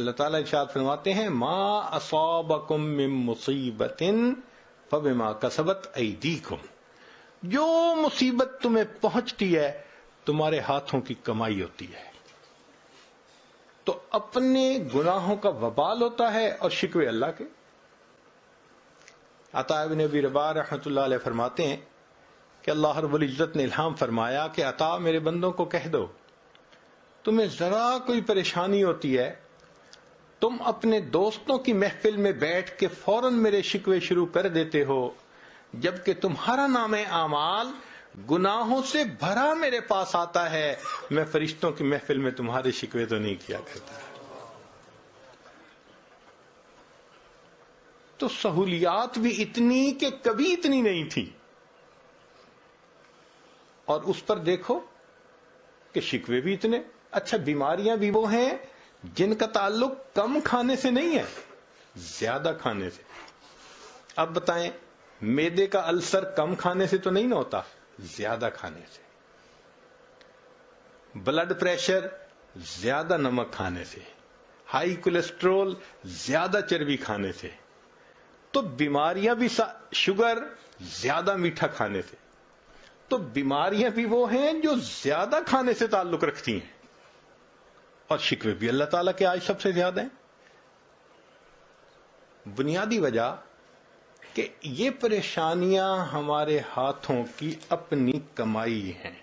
اللہ تعالیٰ ارشاد فرماتے ہیں ما اصابکم من مصیبت فبما کسبت ایدیکم، جو مصیبت تمہیں پہنچتی ہے تمہارے ہاتھوں کی کمائی ہوتی ہے، تو اپنے گناہوں کا وبال ہوتا ہے اور شکوے اللہ کے۔ عطا ابن ابی رباح رحمۃ اللہ علیہ فرماتے ہیں کہ اللہ رب العزت نے الہام فرمایا کہ عطا میرے بندوں کو کہہ دو تمہیں ذرا کوئی پریشانی ہوتی ہے تم اپنے دوستوں کی محفل میں بیٹھ کے فوراً میرے شکوے شروع کر دیتے ہو، جبکہ تمہارا نام اعمال گناہوں سے بھرا میرے پاس آتا ہے، میں فرشتوں کی محفل میں تمہارے شکوے تو نہیں کیا کرتا۔ تو سہولیات بھی اتنی کہ کبھی اتنی نہیں تھی، اور اس پر دیکھو کہ شکوے بھی اتنے۔ اچھا، بیماریاں بھی وہ ہیں جن کا تعلق کم کھانے سے نہیں ہے، زیادہ کھانے سے۔ اب بتائیں، معدے کا السر کم کھانے سے تو نہیں نہ ہوتا، زیادہ کھانے سے۔ بلڈ پریشر زیادہ نمک کھانے سے، ہائی کولیسٹرول زیادہ چربی کھانے سے۔ تو بیماریاں بھی شوگر زیادہ میٹھا کھانے سے۔ تو بیماریاں بھی وہ ہیں جو زیادہ کھانے سے تعلق رکھتی ہیں، اور شکوے بھی اللہ تعالیٰ کے آج سب سے زیادہ ہیں۔ بنیادی وجہ کہ یہ پریشانیاں ہمارے ہاتھوں کی اپنی کمائی ہیں۔